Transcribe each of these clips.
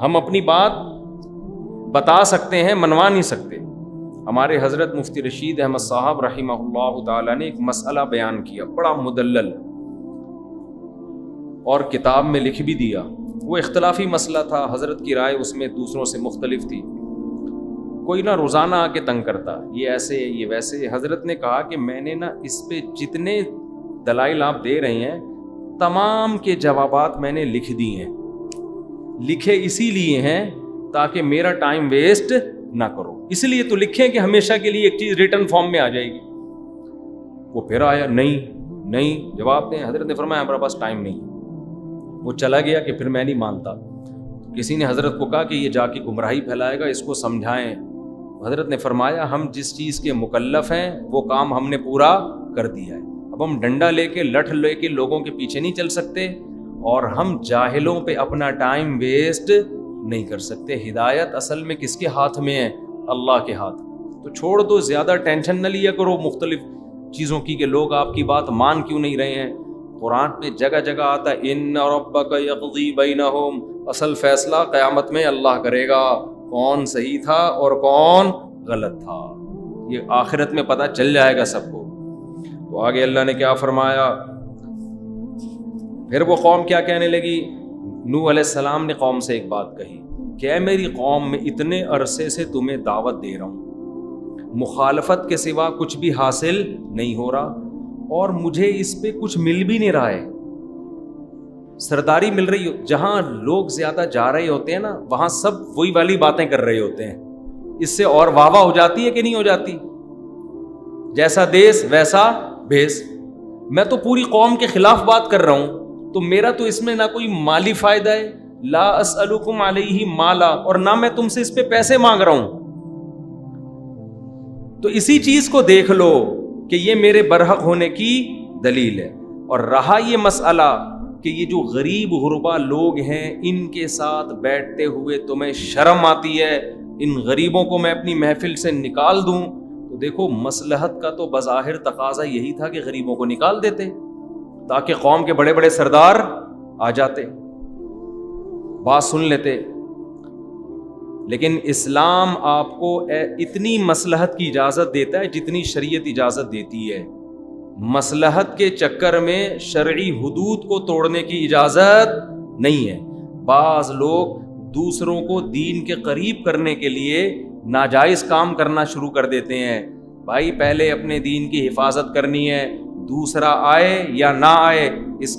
ہم اپنی بات بتا سکتے ہیں، منوا نہیں سکتے. ہمارے حضرت مفتی رشید احمد صاحب رحمہ اللہ تعالیٰ نے ایک مسئلہ بیان کیا بڑا مدلل، اور کتاب میں لکھ بھی دیا. وہ اختلافی مسئلہ تھا، حضرت کی رائے اس میں دوسروں سے مختلف تھی. کوئی نہ روزانہ آ کے تنگ کرتا، یہ ایسے یہ ویسے. حضرت نے کہا کہ میں نے نا اس پہ جتنے دلائل آپ دے رہے ہیں تمام کے جوابات میں نے لکھ دیے ہیں. لکھے اسی لیے ہیں تاکہ میرا ٹائم ویسٹ نہ کرو، اس لیے تو لکھیں کہ ہمیشہ کے لیے ایک چیز ریٹن فارم میں آ جائے گی. وہ پھر آیا، نہیں جواب دیں. حضرت نے فرمایا ہمارے پاس ٹائم نہیں. وہ چلا گیا کہ پھر میں نہیں مانتا. کسی نے حضرت کو کہا کہ یہ جا کے گمراہی پھیلائے گا، اس کو سمجھائیں. حضرت نے فرمایا ہم جس چیز کے مکلف ہیں وہ کام ہم نے پورا کر دیا ہے. اب ہم ڈنڈا لے کے لٹھ لے کے لوگوں کے پیچھے نہیں چل سکتے، اور ہم جاہلوں پہ اپنا ٹائم ویسٹ نہیں کر سکتے. ہدایت اصل میں کس کے ہاتھ میں ہے؟ اللہ کے ہاتھ. تو چھوڑ دو، زیادہ ٹینشن نہ لیا کرو مختلف چیزوں کی کہ لوگ آپ کی بات مان کیوں نہیں رہے ہیں. قرآن پہ جگہ جگہ آتا ہے ان ربک یقضی بینہم، اصل فیصلہ قیامت میں اللہ کرے گا کون صحیح تھا اور کون غلط تھا. یہ آخرت میں پتہ چل جائے گا سب کو. تو آگے اللہ نے کیا فرمایا، پھر وہ قوم کیا کہنے لگی. نوح علیہ السلام نے قوم سے ایک بات کہی کہ اے میری قوم، میں اتنے عرصے سے تمہیں دعوت دے رہا ہوں، مخالفت کے سوا کچھ بھی حاصل نہیں ہو رہا، اور مجھے اس پہ کچھ مل بھی نہیں رہا ہے. سرداری مل رہی ہو، جہاں لوگ زیادہ جا رہے ہوتے ہیں نا وہاں سب وہی والی باتیں کر رہے ہوتے ہیں. اس سے اور واہ واہ ہو جاتی ہے کہ نہیں ہو جاتی؟ جیسا دیس ویسا بھیس. میں تو پوری قوم کے خلاف بات کر رہا ہوں، تو میرا تو اس میں نہ کوئی مالی فائدہ ہے، لا اسألکم علیہ مالا، اور نہ میں تم سے اس پہ پیسے مانگ رہا ہوں. تو اسی چیز کو دیکھ لو کہ یہ میرے برحق ہونے کی دلیل ہے. اور رہا یہ مسئلہ کہ یہ جو غریب غربا لوگ ہیں ان کے ساتھ بیٹھتے ہوئے تمہیں شرم آتی ہے، ان غریبوں کو میں اپنی محفل سے نکال دوں، تو دیکھو مصلحت کا تو بظاہر تقاضا یہی تھا کہ غریبوں کو نکال دیتے تاکہ قوم کے بڑے بڑے سردار آ جاتے، بات سن لیتے. لیکن اسلام آپ کو اتنی مصلحت کی اجازت دیتا ہے جتنی شریعت اجازت دیتی ہے. مصلحت کے چکر میں شرعی حدود کو توڑنے کی اجازت نہیں ہے. بعض لوگ دوسروں کو دین کے قریب کرنے کے لیے ناجائز کام کرنا شروع کر دیتے ہیں. بھائی پہلے اپنے دین کی حفاظت کرنی ہے، دوسرا آئے یا نہ آئے اس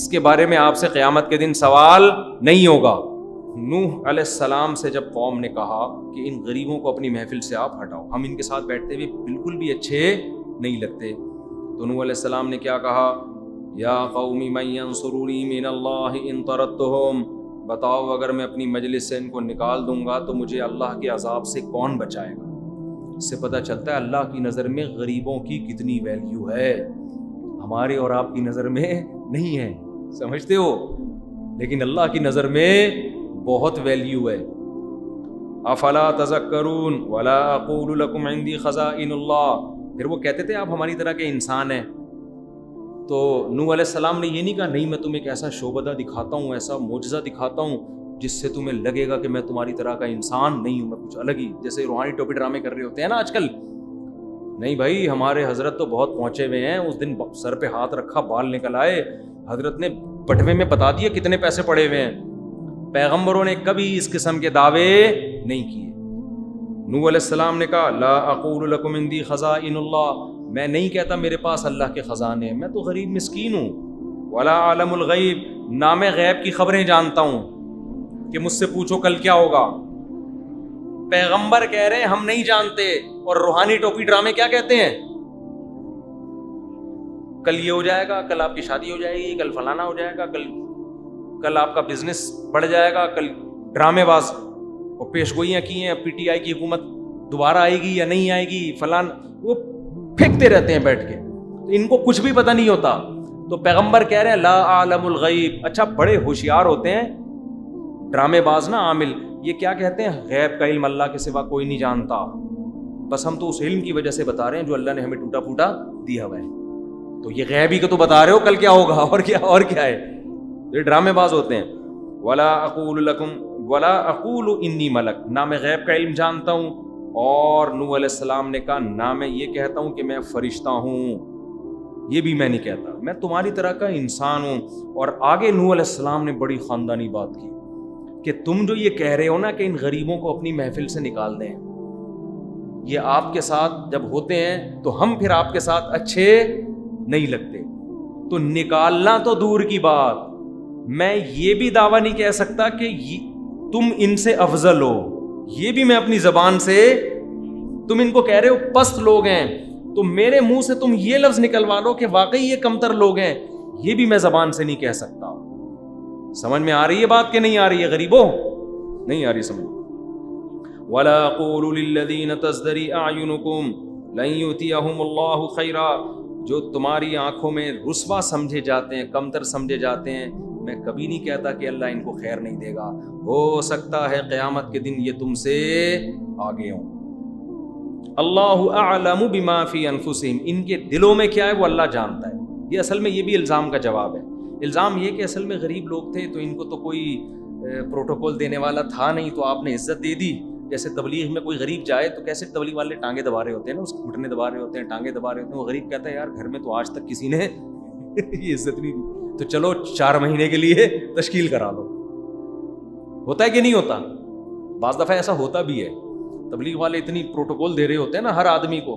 کے بارے میں آپ سے قیامت کے دن سوال نہیں ہوگا. نوح علیہ السلام سے جب قوم نے کہا کہ ان غریبوں کو اپنی محفل سے آپ ہٹاؤ، ہم ان کے ساتھ بیٹھتے ہوئے بالکل بھی اچھے نہیں لگتے، تو نوح علیہ السلام نے کیا کہا، یا قوم من ینصرونی من اللہ ان طردتہم، بتاؤ اگر میں اپنی مجلس سے ان کو نکال دوں گا تو مجھے اللہ کے عذاب سے کون بچائے گا. اس سے پتہ چلتا ہے اللہ کی نظر میں غریبوں کی کتنی ویلیو ہے، ہمارے اور آپ کی نظر میں نہیں ہے، سمجھتے ہو، لیکن اللہ کی نظر میں بہت ویلیو ہے. افلا تذکرون ولا اقول لکم عندی خزائن اللہ. پھر وہ کہتے تھے آپ ہماری طرح کے انسان ہیں، تو نوح علیہ السلام نے یہ نہیں کہا نہیں میں تمہیں ایک ایسا شعبدہ دکھاتا ہوں، ایسا معجزہ دکھاتا ہوں جس سے تمہیں لگے گا کہ میں تمہاری طرح کا انسان نہیں ہوں، میں کچھ الگ ہی، جیسے روحانی ٹوپی ڈرامے کر رہے ہوتے ہیں نا آج کل. نہیں بھائی، ہمارے حضرت تو بہت پہنچے ہوئے ہیں. اس دن سر پہ ہاتھ رکھا، بال نکل آئے، حضرت نے بٹوے میں بتا دیا کتنے پیسے پڑے ہوئے ہیں. پیغمبروں نے کبھی اس قسم کے دعوے نہیں کیے. نوح علیہ السلام نے کہا لا اقول لکم عندی خزائن اللہ، میں نہیں کہتا میرے پاس اللہ کے خزانے ہیں، میں تو غریب مسکین ہوں. ولا عالم الغیب، نہ میں غیب کی خبریں جانتا ہوں کہ مجھ سے پوچھو کل کیا ہوگا. پیغمبر کہہ رہے ہیں ہم نہیں جانتے، اور روحانی ٹوپی ڈرامے کیا کہتے ہیں، کل یہ ہو جائے گا، کل آپ کی شادی ہو جائے گی، کل فلانا ہو جائے گا، کل آپ کا بزنس بڑھ جائے گا، کل ڈرامے باز اور پیش گوئیاں کی ہیں، پی ٹی آئی کی حکومت دوبارہ آئے گی یا نہیں آئے گی، فلان، وہ پھینکتے رہتے ہیں بیٹھ کے، ان کو کچھ بھی پتہ نہیں ہوتا. تو پیغمبر کہہ رہے ہیں لا عالم الغیب. اچھا بڑے ہوشیار ہوتے ہیں ڈرامے باز نا، عامل، یہ کیا کہتے ہیں غیب کا علم اللہ کے سوا کوئی نہیں جانتا، بس ہم تو اس علم کی وجہ سے بتا رہے ہیں جو اللہ نے ہمیں ٹوٹا پھوٹا دیا ہوا ہے. تو یہ غیب ہی کو تو بتا رہے ہو کل کیا ہوگا، اور کیا ہے، یہ ڈرامے باز ہوتے ہیں. ولا اقول لکم ولا اقول انی ملک، نہ میں غیب کا علم جانتا ہوں، اور نوح علیہ السلام نے کہا نہ میں یہ کہتا ہوں کہ میں فرشتہ ہوں، یہ بھی میں نہیں کہتا، میں تمہاری طرح کا انسان ہوں۔ اور آگے نوح علیہ السلام نے بڑی خاندانی بات کی کہ تم جو یہ کہہ رہے ہو نا کہ ان غریبوں کو اپنی محفل سے نکال دیں، یہ آپ کے ساتھ جب ہوتے ہیں تو ہم پھر آپ کے ساتھ اچھے نہیں لگتے، تو نکالنا تو دور کی بات، میں یہ بھی دعویٰ نہیں کہہ سکتا کہ تم ان سے افضل ہو، یہ بھی میں اپنی زبان سے، تم ان کو کہہ رہے ہو پست لوگ ہیں، تو میرے منہ سے تم یہ لفظ نکلوا لو کہ واقعی یہ کمتر لوگ ہیں، یہ بھی میں زبان سے نہیں کہہ سکتا۔ سمجھ میں آ رہی ہے بات کہ نہیں آ رہی ہے غریبوں؟ نہیں آ رہی سمجھ۔ وَلَا قُولُوا لِلَّذِينَ تَزْدَرِي أَعْيُنُكُمْ لَن يُؤْتِيَهُمُ اللَّهُ خَيْرًا، جو تمہاری آنکھوں میں رسوا سمجھے جاتے ہیں، کمتر سمجھے جاتے ہیں، میں کبھی نہیں کہتا کہ اللہ ان کو خیر نہیں دے گا، ہو سکتا ہے قیامت کے دن یہ تم سے آگے ہوں۔ اللہ اعلم بما فی انفسہم، ان کے دلوں میں کیا ہے وہ اللہ جانتا ہے۔ یہ اصل میں یہ بھی الزام کا جواب ہے۔ الزام یہ کہ اصل میں غریب لوگ تھے تو ان کو تو کوئی پروٹوکول دینے والا تھا نہیں، تو آپ نے عزت دے دی۔ جیسے تبلیغ میں کوئی غریب جائے تو کیسے تبلیغ والے ٹانگیں دبا رہے ہوتے ہیں نا، اس کے گھٹنے دبا رہے ہوتے ہیں، ٹانگیں دبا رہے ہوتے ہیں، وہ غریب کہتا ہے یار گھر میں تو آج تک کسی نے یہ عزت نہیں دی، تو چلو 4 مہینے کے لیے تشکیل کرا لو۔ ہوتا ہے کہ نہیں ہوتا؟ بعض دفعہ ایسا ہوتا بھی ہے، تبلیغ والے اتنی پروٹوکول دے رہے ہوتے ہیں نا ہر آدمی کو،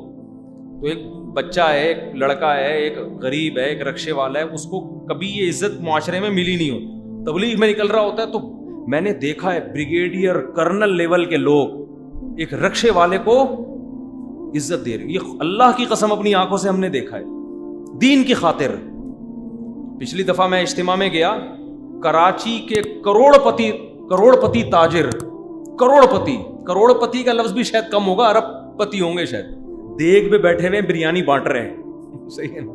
تو ایک بچہ ہے، ایک لڑکا ہے، ایک غریب ہے، ایک رکشے والا ہے، اس کو کبھی یہ عزت معاشرے میں ملی نہیں ہوتی، تبلیغ میں نکل رہا ہوتا ہے تو میں نے دیکھا ہے بریگیڈیئر کرنل لیول کے لوگ ایک رکشے والے کو عزت دے رہے، یہ اللہ کی قسم اپنی آنکھوں سے ہم نے دیکھا ہے، دین کی خاطر۔ پچھلی دفعہ میں اجتماع میں گیا، کراچی کے کروڑ پتی تاجر، کروڑ پتی کا لفظ بھی شاید کم ہوگا، ارب پتی ہوں گے شاید، دیگ پہ بیٹھے ہوئے بریانی بانٹ رہے ہیں، صحیح ہے نا؟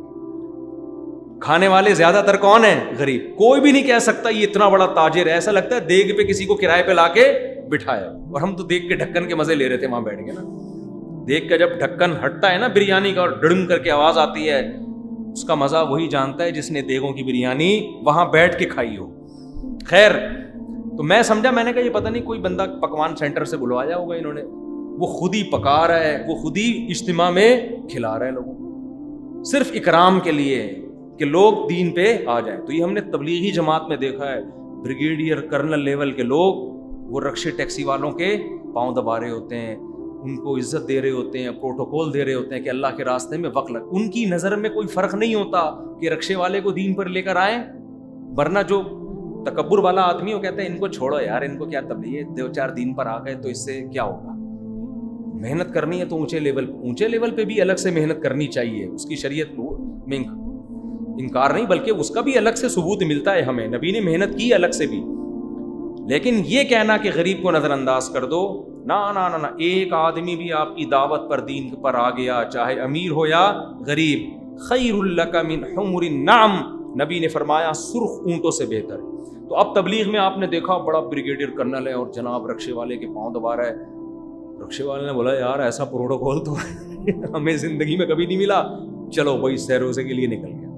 کھانے والے زیادہ تر کون ہیں؟ غریب۔ کوئی بھی نہیں کہہ سکتا یہ اتنا بڑا تاجر ہے، ایسا لگتا ہے دیگ پہ کسی کو کرائے پہ لا کے بٹھایا، اور ہم تو دیگ کے ڈھکن کے مزے لے رہے تھے وہاں بیٹھ کے نا۔ دیگ کا جب ڈھکن ہٹتا ہے نا بریانی کا اور ڈڑم کر کے آواز آتی ہے، اس کا مزہ وہی جانتا ہے جس نے دیگوں کی بریانی وہاں بیٹھ کے کھائی ہو۔ خیر، تو میں سمجھا، میں نے کہا یہ پتہ نہیں کوئی بندہ پکوان سینٹر سے بلوایا ہوگا انہوں نے، وہ خود ہی پکا رہا ہے، وہ خود ہی اجتماع میں کھلا رہا ہے لوگوں کو، صرف اکرام کے لیے کہ لوگ دین پہ آ جائیں۔ تو یہ ہم نے تبلیغی جماعت میں دیکھا ہے، بریگیڈیئر کرنل لیول کے لوگ وہ رکشے ٹیکسی والوں کے پاؤں دبا رہے ہوتے ہیں، ان کو عزت دے رہے ہوتے ہیں، پروٹوکول دے رہے ہوتے ہیں کہ اللہ کے راستے میں وقت لگ۔ ان کی نظر میں کوئی فرق نہیں ہوتا کہ رکشے والے کو دین پر لے کر آئیں، ورنہ جو تکبر والا آدمی وہ کہتا ہے ان کو چھوڑو یار، ان کو کیا تبلیغ، 2-4 دین پر آ گئے تو اس سے کیا ہوگا۔ محنت کرنی ہے تو اونچے لیول پہ بھی الگ سے محنت کرنی چاہیے، اس کی شریعت میں انکار نہیں، بلکہ اس کا بھی الگ سے ثبوت ملتا ہے ہمیں، نبی نے محنت کی الگ سے بھی۔ لیکن یہ کہنا کہ غریب کو نظر انداز کر دو، نہ نہ نہ، ایک آدمی بھی آپ کی دعوت پر دین پر آ گیا، چاہے امیر ہو یا غریب، خیر لک من حمر النعم، نبی نے فرمایا سرخ اونٹوں سے بہتر۔ تو اب تبلیغ میں آپ نے دیکھا بڑا بریگیڈیئر کرنل ہے اور جناب رکشے والے کے پاؤں دبا رہا ہے، رکشے والے نے بولا یار ایسا پروٹوکول تو ہمیں زندگی میں کبھی نہیں ملا، چلو بھائی سیر روزے کے لیے نکل گیا،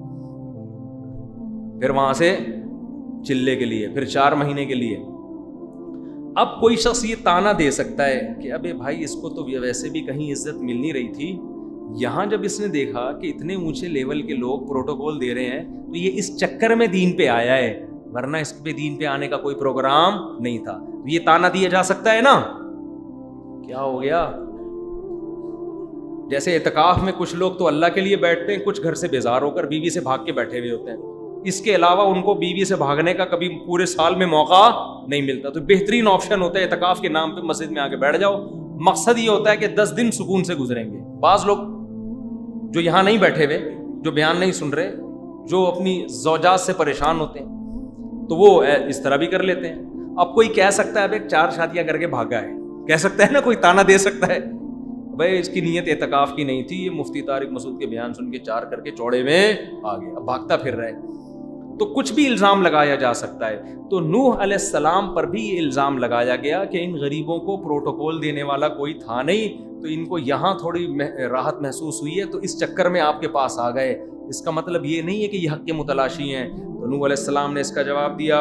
پھر وہاں سے چلے کے لیے، پھر 4 مہینے کے لیے۔ اب کوئی شخص یہ تانا دے سکتا ہے کہ ابے بھائی اس کو تو ویسے بھی کہیں عزت مل نہیں رہی تھی، یہاں جب اس نے دیکھا کہ اتنے اونچے لیول کے لوگ پروٹوکول دے رہے ہیں تو یہ اس چکر میں دین پہ آیا ہے، ورنہ اس پہ دین پہ آنے کا کوئی پروگرام نہیں تھا۔ یہ تانا دیا جا سکتا ہے نا، کیا ہو گیا؟ جیسے اعتکاف میں کچھ لوگ تو اللہ کے لیے بیٹھتے ہیں، کچھ گھر سے بیزار ہو کر بیوی سے بھاگ کے بیٹھے ہوئے ہوتے ہیں، اس کے علاوہ ان کو بیوی سے بھاگنے کا کبھی پورے سال میں موقع نہیں ملتا، تو بہترین آپشن ہوتا ہے اعتکاف کے نام پہ مسجد میں آ کے بیٹھ جاؤ۔ مقصد یہ ہوتا ہے کہ 10 دن سکون سے گزریں گے۔ بعض لوگ جو یہاں نہیں بیٹھے ہوئے، جو بیان نہیں سن رہے، جو اپنی زوجات سے پریشان ہوتے ہیں، تو وہ اس طرح بھی کر لیتے ہیں۔ اب کوئی کہہ سکتا ہے اب 4 شادیاں کر کے بھاگا ہے، کہہ سکتا ہے نا، کوئی تانا دے سکتا ہے بھائی اس کی نیت اعتکاف کی نہیں تھی، یہ مفتی طارق مسعود کے بیان سن کے 4 کر کے چوڑے میں آ گیا، اب بھاگتا پھر رہا ہے، تو کچھ بھی الزام لگایا جا سکتا ہے۔ تو نوح علیہ السلام پر بھی یہ الزام لگایا گیا کہ ان غریبوں کو پروٹوکول دینے والا کوئی تھا نہیں، تو ان کو یہاں تھوڑی راحت محسوس ہوئی ہے تو اس چکر میں آپ کے پاس آ گئے۔ اس کا مطلب یہ نہیں ہے کہ یہ حق کے متلاشی ہیں۔ تو نوح علیہ السلام نے اس کا جواب دیا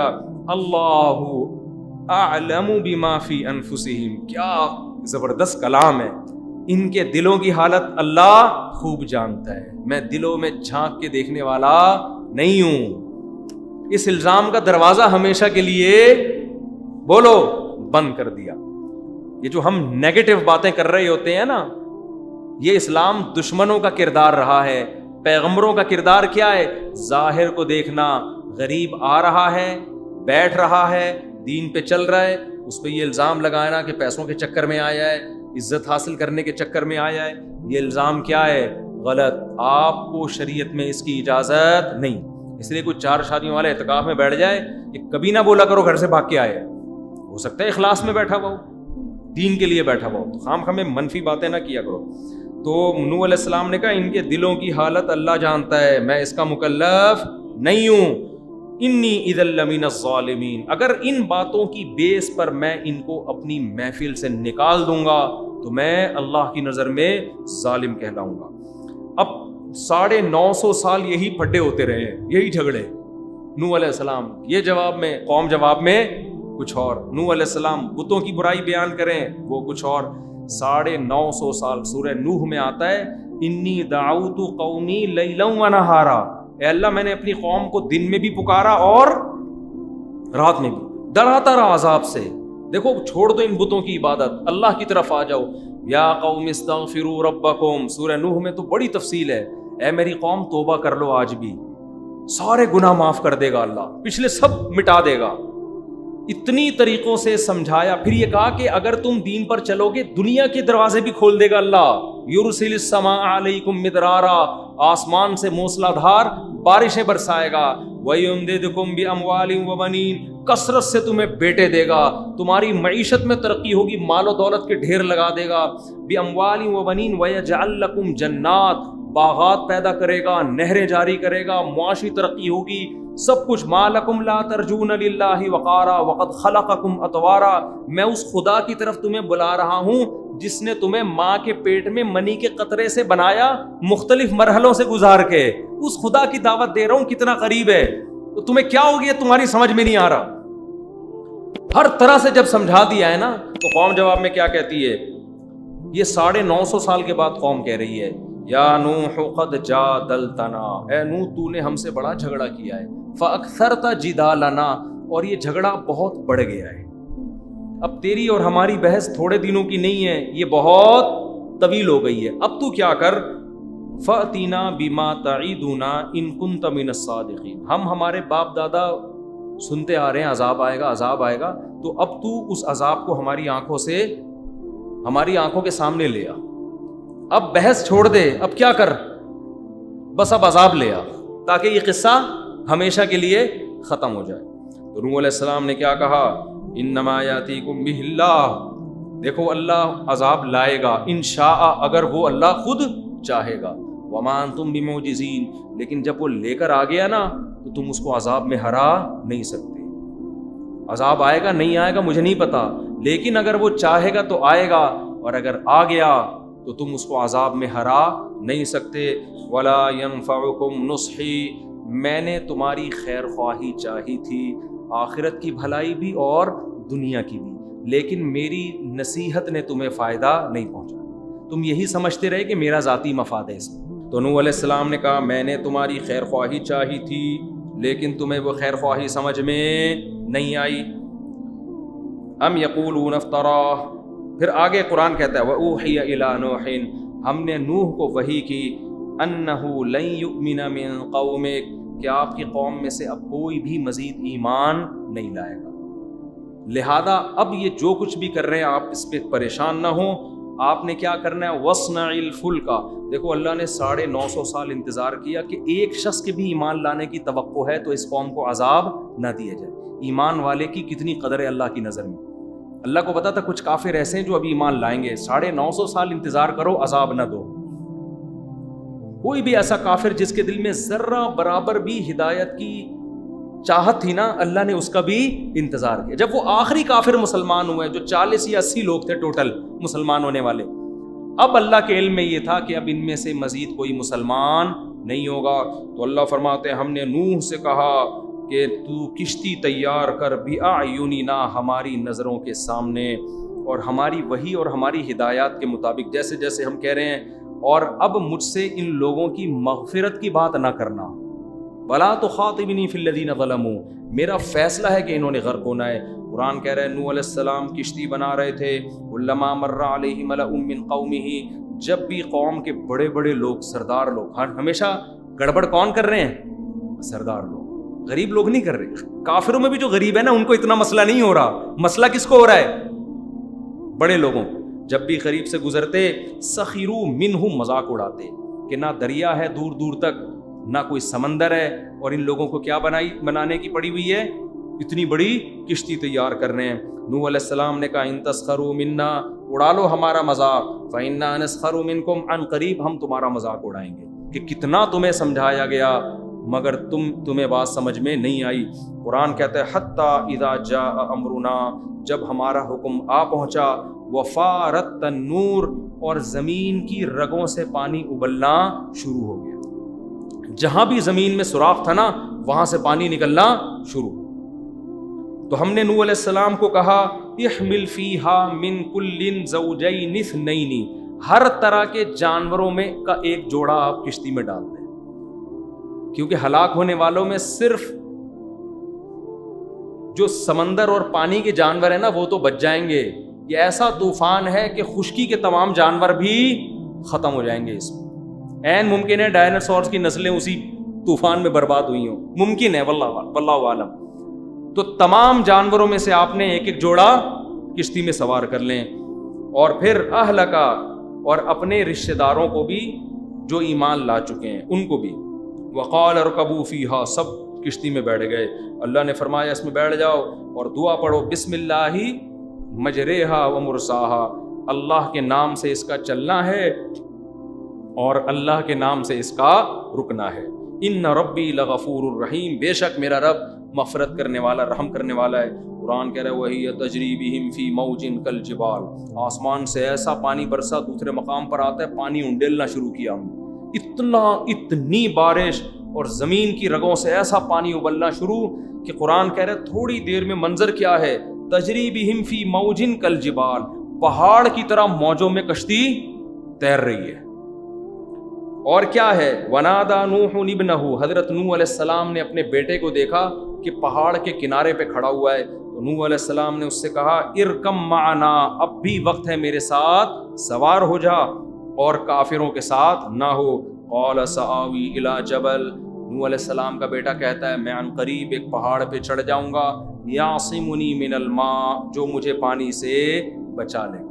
اللہ اعلم بما فی انفسہم، کیا زبردست کلام ہے. ان کے دلوں کی حالت اللہ خوب جانتا ہے، میں دلوں میں جھانک کے دیکھنے والا نہیں ہوں. اس الزام کا دروازہ ہمیشہ کے لیے بولو بند کر دیا. یہ جو ہم نیگیٹو باتیں کر رہے ہوتے ہیں نا، یہ اسلام دشمنوں کا کردار رہا ہے. پیغمبروں کا کردار کیا ہے؟ ظاہر کو دیکھنا. غریب آ رہا ہے، بیٹھ رہا ہے، دین پہ چل رہا ہے، اس پہ یہ الزام لگانا کہ پیسوں کے چکر میں آیا ہے، عزت حاصل کرنے کے چکر میں آیا ہے. یہ الزام کیا ہے؟ غلط. آپ کو شریعت میں اس کی اجازت نہیں. اس لیے کوئی 4 شادیوں والے اعتکاف میں بیٹھ جائے کہ کبھی نہ بولا کرو گھر سے بھاگ کے آئے. ہو سکتا ہے اخلاص میں بیٹھا ہوا ہو، دین کے لیے بیٹھا ہوا ہو، تو خام خامے منفی باتیں نہ کیا کرو. تو نوح علیہ السلام نے کہا ان کے دلوں کی حالت اللہ جانتا ہے، میں اس کا مکلف نہیں ہوں. انی اذا لمن الظالمین، اگر ان باتوں کی بیس پر میں ان کو اپنی محفل سے نکال دوں گا تو میں اللہ کی نظر میں ظالم کہلاؤں گا. اب 950 سال یہی پھڈے ہوتے رہے ہیں، یہی جھگڑے. نوح علیہ السلام یہ جواب میں، قوم جواب میں کچھ اور. نوح علیہ السلام بتوں کی برائی بیان کریں، وہ کچھ اور. 950 سال سورہ نوح میں آتا ہے انی دعوت قومی لیلا و نہارا، اے اللہ میں نے اپنی قوم کو دن میں بھی پکارا اور رات میں بھی، ڈراتا رہا عذاب سے. دیکھو چھوڑ دو ان بتوں کی عبادت، اللہ کی طرف آ جاؤ. یا قوم استغفروا ربکم، سورہ نوح میں تو بڑی تفصیل ہے. اے میری قوم توبہ کر لو، آج بھی سارے گناہ معاف کر دے گا اللہ، پچھلے سب مٹا دے گا. اتنی طریقوں سے سمجھایا. پھر یہ کہا کہ اگر تم دین پر چلو گے دنیا کے دروازے بھی کھول دے گا اللہ. یرسل السماء علیکم مدرارا، آسمان سے موسلا دھار بارشیں برسائے گا. وَيُمْدِدْكُمْ بِأَمْوَالٍ وَبَنِينَ، کثرت سے تمہیں بیٹے دے گا، تمہاری معیشت میں ترقی ہوگی، مال و دولت کے ڈھیر لگا دے گا. بِأَمْوَالٍ وَبَنِينَ وَيَجْعَلْ لَكُمْ جَنَّاتٍ، باغات پیدا کرے گا، نہریں جاری کرے گا، معاشی ترقی ہوگی، سب کچھ. ما لکم لا ترجون للہ وقارا وقد خلقکم اطوارا، میں اس خدا کی طرف تمہیں بلا رہا ہوں جس نے تمہیں ماں کے پیٹ میں منی کے قطرے سے بنایا، مختلف مرحلوں سے گزار کے. اس خدا کی دعوت دے رہا ہوں، کتنا قریب ہے. تو تمہیں کیا ہو گیا، تمہاری سمجھ میں نہیں آ رہا. ہر طرح سے جب سمجھا دیا ہے نا، تو قوم جواب میں کیا کہتی ہے؟ یہ 950 سال کے بعد قوم کہہ رہی ہے یا نوح قد جادلتنا، اے نوح تو نے ہم سے بڑا جھگڑا کیا ہے. فاکثرت جدالنا، اور یہ جھگڑا بہت بڑھ گیا ہے. اب تیری اور ہماری بحث تھوڑے دنوں کی نہیں ہے، یہ بہت طویل ہو گئی ہے. اب تو کیا کر، فأتنا بما تعیدنا ان کنت من الصادقین، ہم ہمارے باپ دادا سنتے آ رہے ہیں عذاب آئے گا عذاب آئے گا، تو اب تو اس عذاب کو ہماری آنکھوں کے سامنے لے آ. اب بحث چھوڑ دے، اب کیا کر، بس اب عذاب لے آ تاکہ یہ قصہ ہمیشہ کے لیے ختم ہو جائے. تو نوح علیہ السلام نے کیا کہا؟ انما یاتیکم بہ اللہ، دیکھو اللہ عذاب لائے گا انشاء، اگر وہ اللہ خود چاہے گا. وما انتم بمعجزین، لیکن جب وہ لے کر آ گیا نا تو تم اس کو عذاب میں ہرا نہیں سکتے. عذاب آئے گا نہیں آئے گا مجھے نہیں پتا، لیکن اگر وہ چاہے گا تو آئے گا، اور اگر آ گیا تو تم اس کو عذاب میں ہرا نہیں سکتے. ولا ينفعکم نصحی، میں نے تمہاری خیر خواہی چاہی تھی، آخرت کی بھلائی بھی اور دنیا کی بھی، لیکن میری نصیحت نے تمہیں فائدہ نہیں پہنچا. تم یہی سمجھتے رہے کہ میرا ذاتی مفاد ہے اس میں. تو نوح علیہ السلام نے کہا میں نے تمہاری خیر خواہی چاہی تھی، لیکن تمہیں وہ خیر خواہی سمجھ میں نہیں آئی. ام یقولون افتراہ، پھر آگے قرآن کہتا ہے وَأُوحِيَ إِلَىٰ نُوحٍ، ہم نے نوح کو وحی کی، أَنَّهُ لَن يُؤْمِنَ مِن قَوْمِكَ، کہ آپ کی قوم میں سے اب کوئی بھی مزید ایمان نہیں لائے گا. لہذا اب یہ جو کچھ بھی کر رہے ہیں آپ اس پہ پریشان نہ ہوں. آپ نے کیا کرنا ہے؟ وَاصْنَعِ الْفُلْكَ، دیکھو اللہ نے 950 سال انتظار کیا کہ ایک شخص کے بھی ایمان لانے کی توقع ہے تو اس قوم کو عذاب نہ دیا جائے. ایمان والے کی کتنی قدر ہے اللہ کی نظر میں. اللہ کو پتا تھا کچھ کافر ایسے ہیں جو ابھی ایمان لائیں گے، 950 سال انتظار کرو عذاب نہ دو. کوئی بھی ایسا کافر جس کے دل میں ذرہ برابر بھی ہدایت کی چاہت تھی نا، اللہ نے اس کا بھی انتظار کیا. جب وہ آخری کافر مسلمان ہوئے جو 40 یا 80 لوگ تھے ٹوٹل مسلمان ہونے والے، اب اللہ کے علم میں یہ تھا کہ اب ان میں سے مزید کوئی مسلمان نہیں ہوگا. تو اللہ فرماتے ہیں ہم نے نوح سے کہا کہ تو کشتی تیار کر بِأَعْيُنِنَا ہماری نظروں کے سامنے اور ہماری وحی اور ہماری ہدایات کے مطابق، جیسے جیسے ہم کہہ رہے ہیں، اور اب مجھ سے ان لوگوں کی مغفرت کی بات نہ کرنا، وَلَا تُخَاطِبْنِي فِي الَّذِينَ ظَلَمُوا، میرا فیصلہ ہے کہ انہوں نے غرق ہونا ہے۔ قرآن کہہ رہا ہے نوح علیہ السلام کشتی بنا رہے تھے، کُلَّمَا مَرَّ عَلَيْهِ مَلَأٌ مِّن قَوْمِهِ، جب بھی قوم کے بڑے بڑے لوگ، سردار لوگ، ہمیشہ گڑبڑ کون کر رہے ہیں؟ سردار لوگ، غریب لوگ نہیں کر رہے۔ کافروں میں بھی جو غریب ہے نا، ان کو اتنا مسئلہ نہیں ہو رہا، مسئلہ کس کو ہو رہا ہے؟ بڑے لوگوں۔ جب بھی قریب سے گزرتے سخروا منہم، مذاق اڑاتے کہ نہ دریا ہے دور دور تک، نہ کوئی سمندر ہے، اور ان لوگوں کو کیا بنانے کی پڑی ہوئی ہے؟ اتنی بڑی کشتی تیار کر رہے ہیں۔ نوح علیہ السلام نے کہا ان تسخروا منا، اڑا لو ہمارا مذاق، فإنا نسخر منکم، عن قریب ہم تمہارا مذاق اڑائیں گے۔ کہ کتنا تمہیں سمجھایا گیا مگر تمہیں بات سمجھ میں نہیں آئی۔ قرآن کہتا ہے حتی اذا جاء امرنا، جب ہمارا حکم آ پہنچا، وفارت النور، اور زمین کی رگوں سے پانی ابلنا شروع ہو گیا۔ جہاں بھی زمین میں سوراخ تھا نا، وہاں سے پانی نکلنا شروع۔ تو ہم نے نوح علیہ السلام کو کہا احمل فیہا من کل زوجین اثنین، ہر طرح کے جانوروں میں کا ایک جوڑا آپ کشتی میں ڈال دیں، کیونکہ ہلاک ہونے والوں میں صرف جو سمندر اور پانی کے جانور ہیں نا وہ تو بچ جائیں گے، یہ ایسا طوفان ہے کہ خشکی کے تمام جانور بھی ختم ہو جائیں گے۔ اس میں عین ممکن ہے ڈائناسورز کی نسلیں اسی طوفان میں برباد ہوئی ہوں، ممکن ہے، واللہ عالم۔ تو تمام جانوروں میں سے آپ نے ایک ایک جوڑا کشتی میں سوار کر لیں، اور پھر اہلکا، اور اپنے رشتہ داروں کو بھی جو ایمان لا چکے ہیں ان کو بھی، وقال ارکبوا فیہا، سب کشتی میں بیٹھ گئے۔ اللہ نے فرمایا اس میں بیٹھ جاؤ اور دعا پڑھو، بسم اللہ مجریہا و مرساہا، اللہ کے نام سے اس کا چلنا ہے اور اللہ کے نام سے اس کا رکنا ہے۔ ان ربی لغفور الرحیم، بے شک میرا رب مغفرت کرنے والا، رحم کرنے والا ہے۔ قرآن کہہ رہا ہے وَهِيَ تَجْرِي بِهِمْ فِي مَوْجٍ كَالْجِبَالِ، آسمان سے ایسا پانی برسا، دوسرے مقام پر آتا ہے پانی انڈیلنا شروع کیا ہم نے، اتنی بارش اور زمین کی رگوں سے ایسا پانی ابلنا شروع کہ قرآن کہہ رہا ہے تھوڑی دیر میں منظر کیا ہے، تجری بہم فی موج کالجبال، پہاڑ کی طرح موجوں میں کشتی تیر رہی ہے۔ اور کیا ہے، ونادا نوح ابنہ، حضرت نوح علیہ السلام نے اپنے بیٹے کو دیکھا کہ پہاڑ کے کنارے پہ کھڑا ہوا ہے، تو نوح علیہ السلام نے اس سے کہا ارکم معنا، اب بھی وقت ہے میرے ساتھ سوار ہو جا اور کافروں کے ساتھ نہ ہو۔ قال سآوی الی جبل، نوح علیہ السلام کا بیٹا کہتا ہے میں عن قریب ایک پہاڑ پہ چڑھ جاؤں گا، یعصمنی من الماء، جو مجھے پانی سے بچا لے۔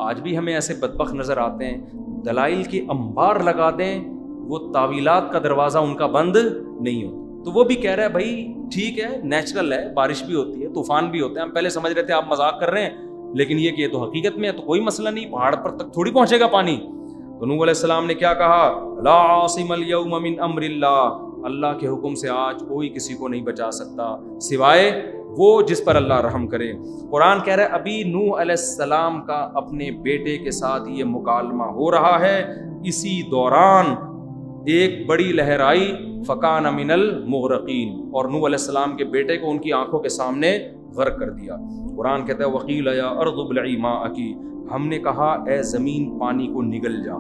آج بھی ہمیں ایسے بدبخت نظر آتے ہیں، دلائل کے انبار لگا دیں، وہ تعویلات کا دروازہ ان کا بند نہیں ہوتا۔ تو وہ بھی کہہ رہا ہے بھائی ٹھیک ہے، نیچرل ہے، بارش بھی ہوتی ہے، طوفان بھی ہوتے ہیں، ہم پہلے سمجھ رہے تھے آپ مذاق کر رہے ہیں، لیکن یہ کہ یہ تو حقیقت میں ہے، تو کوئی مسئلہ نہیں، پہاڑ پر تک تھوڑی پہنچے گا پانی۔ تو نوح علیہ السلام نے کیا کہا، لا عاصم اليوم من امر اللہ، اللہ کے حکم سے آج کوئی کسی کو نہیں بچا سکتا سوائے وہ جس پر اللہ رحم کرے۔ قرآن کہہ رہا ہے ابھی نوح علیہ السلام کا اپنے بیٹے کے ساتھ یہ مکالمہ ہو رہا ہے، اسی دوران ایک بڑی لہر آئی، فکان من المغرقین، اور نوح علیہ السلام کے بیٹے کو ان کی آنکھوں کے سامنے غرق کر دیا۔ قرآن کہتا ہے وقیل یا ارض ابلعی ماءکی، ہم نے کہا اے زمین پانی کو نگل جا۔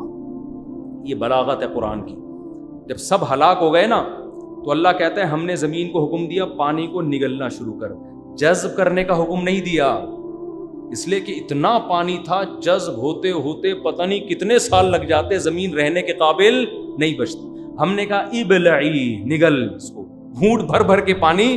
یہ بلاغت ہے قرآن کی، جب سب ہلاک ہو گئے نا تو اللہ کہتا ہے ہم نے زمین کو حکم دیا پانی کو نگلنا شروع کر، جذب کرنے کا حکم نہیں دیا، اس لیے کہ اتنا پانی تھا جذب ہوتے ہوتے پتہ نہیں کتنے سال لگ جاتے، زمین رہنے کے قابل نہیں بچتی۔ ہم نے کہا ابلعی، نگل، اس کو گھونٹ بھر بھر کے پانی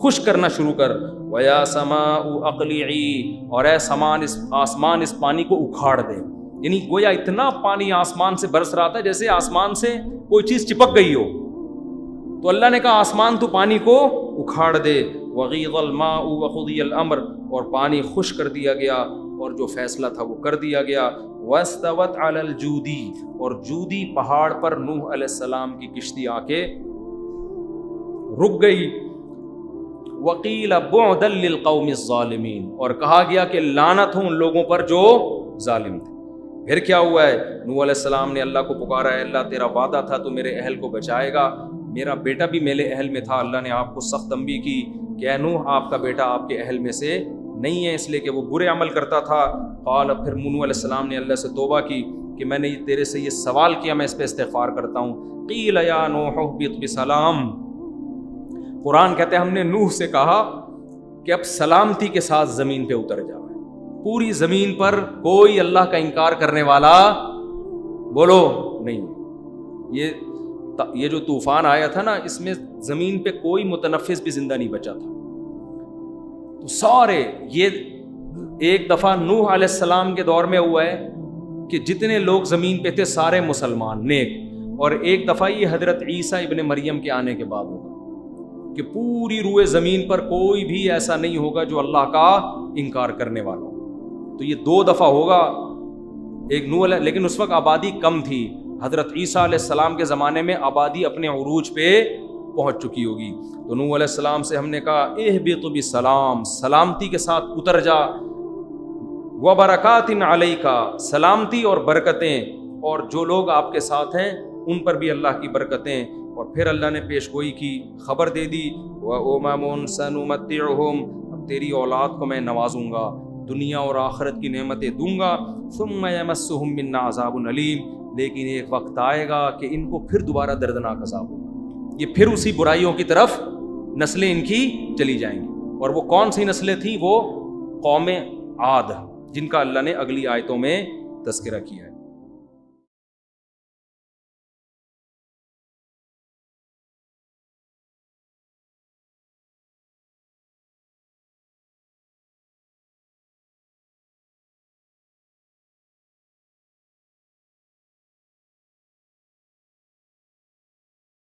خشک کرنا شروع کر، وَيَا سَمَاءُ أَقْلِعِي، اور اے آسمان اس پانی کو اکھاڑ دے، یعنی گویا اتنا پانی آسمان سے برس رہا تھا جیسے آسمان سے کوئی چیز چپک گئی ہو۔ تو اللہ نے کہا آسمان تو پانی کو اکھاڑ دے، وَغِيضَ الْمَاءُ وَقُضِيَ الْأَمْرُ، اور پانی خشک کر دیا گیا اور جو فیصلہ تھا وہ کر دیا گیا، وَاسْتَوَتْ عَلَى الْجُودِي، اور جودی پہاڑ پر نوح علیہ السلام کی کشتی آ کے رک گئی، وَقِيلَ بُعْدًا لِلْقَوْمِ الظَّالِمِينَ، اور کہا گیا کہ لعنت ہو ان لوگوں پر جو ظالم تھے۔ پھر کیا ہوا ہے، نوح علیہ السلام نے اللہ کو پکارا ہے اللہ تیرا وعدہ تھا تو میرے اہل کو بچائے گا، میرا بیٹا بھی میرے اہل میں تھا، اللہ نے آپ کو سخت تنبیہ کی کہ اے نوح آپ کا بیٹا آپ کے اہل میں سے نہیں ہے، اس لیے کہ وہ برے عمل کرتا تھا۔ قال، پھر نوح علیہ السلام نے اللہ سے توبہ کی کہ میں نے تیرے سے یہ سوال کیا، میں اس پہ استغفار کرتا ہوں۔ قیل یا نوح اہبط بسلام، قرآن کہتے ہیں ہم نے نوح سے کہا کہ اب سلامتی کے ساتھ زمین پہ اتر جاؤ۔ پوری زمین پر کوئی اللہ کا انکار کرنے والا بولو نہیں۔ یہ جو طوفان آیا تھا نا، اس میں زمین پہ کوئی متنفس بھی زندہ نہیں بچا تھا۔ تو سارے یہ ایک دفعہ نوح علیہ السلام کے دور میں ہوا ہے کہ جتنے لوگ زمین پہ تھے سارے مسلمان نیک، اور ایک دفعہ یہ حضرت عیسیٰ ابن مریم کے آنے کے بعد ہوگا کہ پوری روئے زمین پر کوئی بھی ایسا نہیں ہوگا جو اللہ کا انکار کرنے والا ہو۔ تو یہ 2 دفعہ ہوگا، ایک نوح علیہ، لیکن اس وقت آبادی کم تھی۔ حضرت عیسیٰ علیہ السلام کے زمانے میں آبادی اپنے عروج پہ پہنچ چکی ہوگی۔ تو نوح علیہ السلام سے ہم نے کہا اہبط بسلام، سلامتی کے ساتھ اتر جا، وبرکات علیک، سلامتی اور برکتیں، اور جو لوگ آپ کے ساتھ ہیں ان پر بھی اللہ کی برکتیں۔ اور پھر اللہ نے پیش گوئی کی، خبر دے دی وَأُمَمٌ سَنُمَتِّعُهُمْ، اب تیری اولاد کو میں نوازوں گا، دنیا اور آخرت کی نعمتیں دوں گا، ثُمَّ يَمَسُّهُم مِّنَّا عَذَابٌ أَلِيمٌ، لیکن ایک وقت آئے گا کہ ان کو پھر دوبارہ دردناک عذاب ہوگا، یہ پھر اسی برائیوں کی طرف نسلیں ان کی چلی جائیں گی۔ اور وہ کون سی نسلیں تھیں؟ وہ قوم عاد، جن کا اللہ نے اگلی آیتوں میں تذکرہ کیا ہے۔